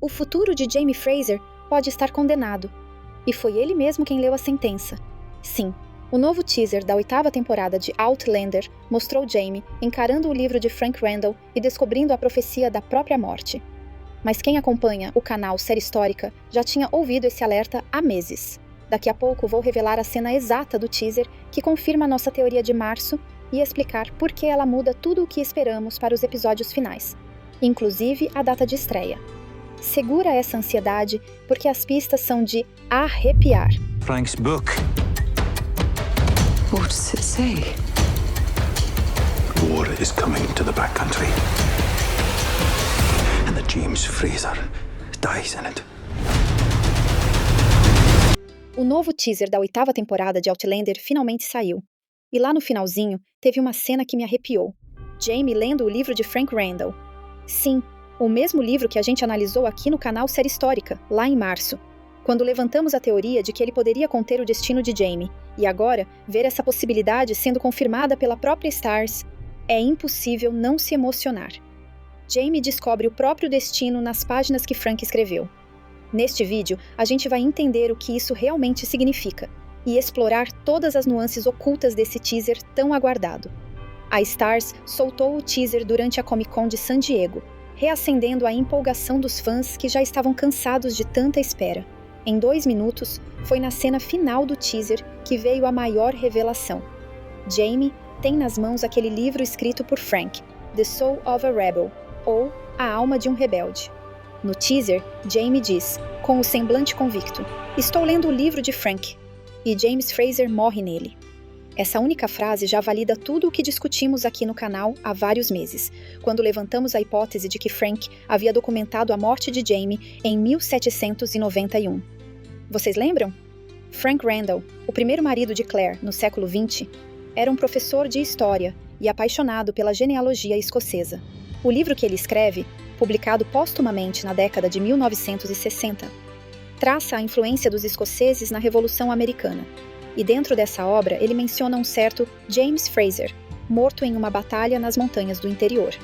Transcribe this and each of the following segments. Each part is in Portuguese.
O futuro de Jaime Fraser pode estar condenado. E foi ele mesmo quem leu a sentença. Sim, o novo teaser da 8ª temporada de Outlander mostrou Jaime encarando o livro de Frank Randall e descobrindo a profecia da própria morte. Mas quem acompanha o canal Série Histórica já tinha ouvido esse alerta há meses. Daqui a pouco vou revelar a cena exata do teaser que confirma a nossa teoria de março e explicar por que ela muda tudo o que esperamos para os episódios finais, inclusive a data de estreia. Segura essa ansiedade, porque as pistas são de arrepiar. Frank's book. What does it say? War is coming to the backcountry. And the James Fraser dies in it. O novo teaser da 8ª temporada de Outlander finalmente saiu. E lá no finalzinho, teve uma cena que me arrepiou. Jaime lendo o livro de Frank Randall. Sim, o mesmo livro que a gente analisou aqui no canal Série Histórica, lá em março, quando levantamos a teoria de que ele poderia conter o destino de Jaime. E agora, ver essa possibilidade sendo confirmada pela própria Starz, é impossível não se emocionar. Jaime descobre o próprio destino nas páginas que Frank escreveu. Neste vídeo, a gente vai entender o que isso realmente significa e explorar todas as nuances ocultas desse teaser tão aguardado. A Starz soltou o teaser durante a Comic Con de San Diego, reacendendo a empolgação dos fãs que já estavam cansados de tanta espera. Em 2 minutos, foi na cena final do teaser que veio a maior revelação. Jaime tem nas mãos aquele livro escrito por Frank, The Soul of a Rebel, ou A Alma de um Rebelde. No teaser, Jaime diz, com o semblante convicto, "Estou lendo o livro de Frank", e James Fraser morre nele. Essa única frase já valida tudo o que discutimos aqui no canal há vários meses, quando levantamos a hipótese de que Frank havia documentado a morte de Jaime em 1791. Vocês lembram? Frank Randall, o primeiro marido de Claire no século XX, era um professor de história e apaixonado pela genealogia escocesa. O livro que ele escreve, publicado póstumamente na década de 1960, traça a influência dos escoceses na Revolução Americana. E dentro dessa obra ele menciona um certo James Fraser, morto em uma batalha nas montanhas do interior.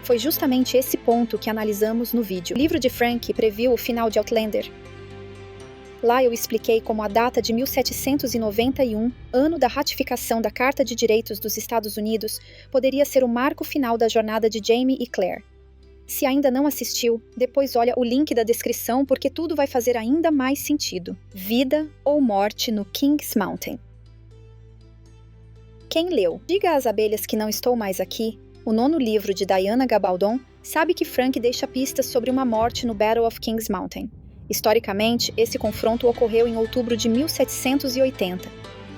Foi justamente esse ponto que analisamos no vídeo. O livro de Frank previu o final de Outlander. Lá eu expliquei como a data de 1791, ano da ratificação da Carta de Direitos dos Estados Unidos, poderia ser o marco final da jornada de Jaime e Claire. Se ainda não assistiu, depois olha o link da descrição porque tudo vai fazer ainda mais sentido. Vida ou morte no King's Mountain. Quem leu Diga às Abelhas que Não Estou Mais Aqui, o 9º livro de Diana Gabaldon, sabe que Frank deixa pistas sobre uma morte no Battle of King's Mountain. Historicamente, esse confronto ocorreu em outubro de 1780.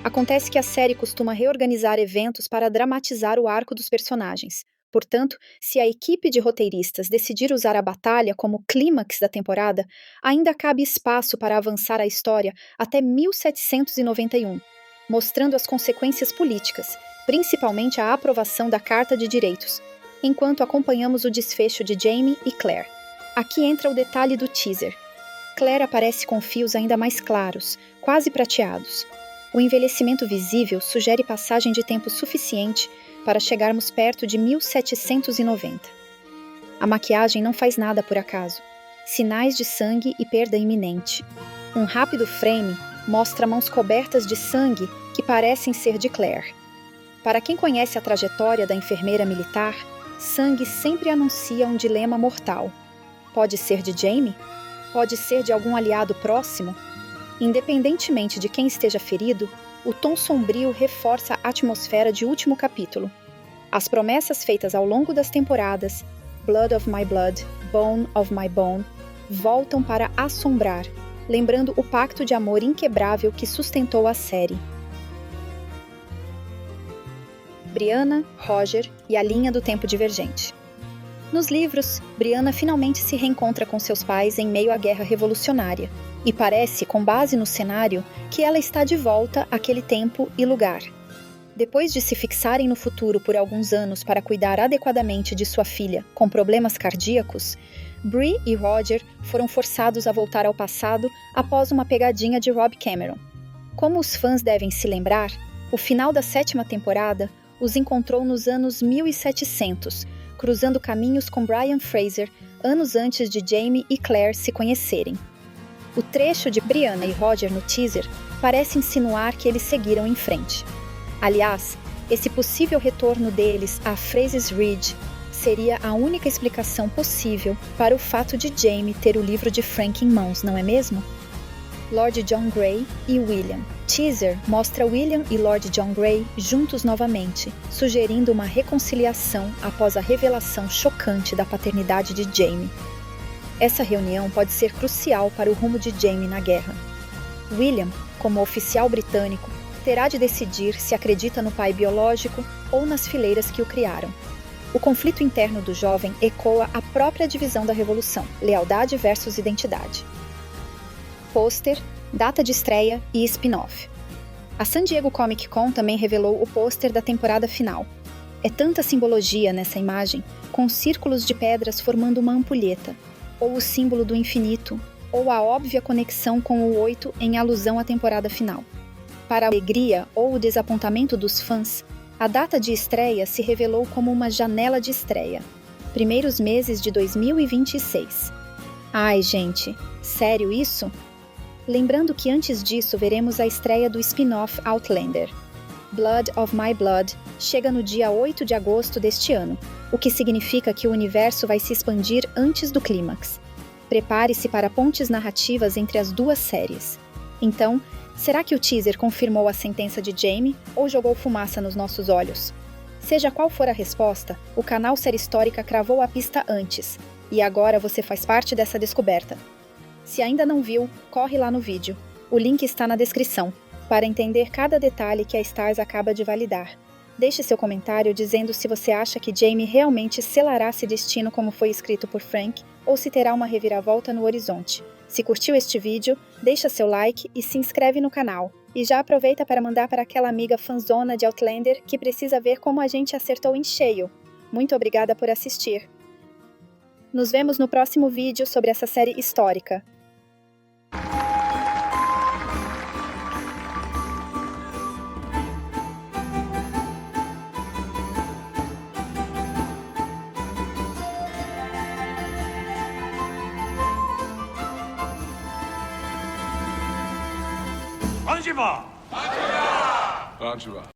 Acontece que a série costuma reorganizar eventos para dramatizar o arco dos personagens. Portanto, se a equipe de roteiristas decidir usar a batalha como clímax da temporada, ainda cabe espaço para avançar a história até 1791, mostrando as consequências políticas, principalmente a aprovação da Carta de Direitos, enquanto acompanhamos o desfecho de Jaime e Claire. Aqui entra o detalhe do teaser. Claire aparece com fios ainda mais claros, quase prateados. O envelhecimento visível sugere passagem de tempo suficiente para chegarmos perto de 1790. A maquiagem não faz nada por acaso. Sinais de sangue e perda iminente. Um rápido frame mostra mãos cobertas de sangue que parecem ser de Claire. Para quem conhece a trajetória da enfermeira militar, sangue sempre anuncia um dilema mortal. Pode ser de Jaime? Pode ser de algum aliado próximo? Independentemente de quem esteja ferido, o tom sombrio reforça a atmosfera de último capítulo. As promessas feitas ao longo das temporadas, Blood of My Blood, Bone of My Bone, voltam para assombrar, lembrando o pacto de amor inquebrável que sustentou a série. Brianna, Roger e a linha do tempo divergente. Nos livros, Brianna finalmente se reencontra com seus pais em meio à guerra revolucionária, e parece, com base no cenário, que ela está de volta àquele tempo e lugar. Depois de se fixarem no futuro por alguns anos para cuidar adequadamente de sua filha com problemas cardíacos, Bree e Roger foram forçados a voltar ao passado após uma pegadinha de Rob Cameron. Como os fãs devem se lembrar, o final da 7ª temporada os encontrou nos anos 1700, cruzando caminhos com Brian Fraser anos antes de Jamie e Claire se conhecerem. O trecho de Brianna e Roger no teaser parece insinuar que eles seguiram em frente. Aliás, esse possível retorno deles a Fraser's Ridge seria a única explicação possível para o fato de Jamie ter o livro de Frank em mãos, não é mesmo? Lord John Grey e William. Teaser mostra William e Lord John Grey juntos novamente, sugerindo uma reconciliação após a revelação chocante da paternidade de Jamie. Essa reunião pode ser crucial para o rumo de Jamie na guerra. William, como oficial britânico, terá de decidir se acredita no pai biológico ou nas fileiras que o criaram. O conflito interno do jovem ecoa a própria divisão da Revolução, lealdade versus identidade. Pôster, data de estreia e spin-off. A San Diego Comic Con também revelou o pôster da temporada final. É tanta simbologia nessa imagem, com círculos de pedras formando uma ampulheta, ou o símbolo do infinito, ou a óbvia conexão com o 8 em alusão à temporada final. Para a alegria ou o desapontamento dos fãs, a data de estreia se revelou como uma janela de estreia. Primeiros meses de 2026. Ai, gente, sério isso? Lembrando que antes disso veremos a estreia do spin-off Outlander. Blood of My Blood chega no dia 8 de agosto deste ano, o que significa que o universo vai se expandir antes do clímax. Prepare-se para pontes narrativas entre as duas séries. Então, será que o teaser confirmou a sentença de Jamie ou jogou fumaça nos nossos olhos? Seja qual for a resposta, o canal Série Histórica cravou a pista antes, e agora você faz parte dessa descoberta. Se ainda não viu, corre lá no vídeo. O link está na descrição, para entender cada detalhe que a Starz acaba de validar. Deixe seu comentário dizendo se você acha que Jamie realmente selará esse destino como foi escrito por Frank, ou se terá uma reviravolta no horizonte. Se curtiu este vídeo, deixa seu like e se inscreve no canal. E já aproveita para mandar para aquela amiga fanzona de Outlander que precisa ver como a gente acertou em cheio. Muito obrigada por assistir. Nos vemos no próximo vídeo sobre essa série histórica. Konnichiwa! Konnichiwa!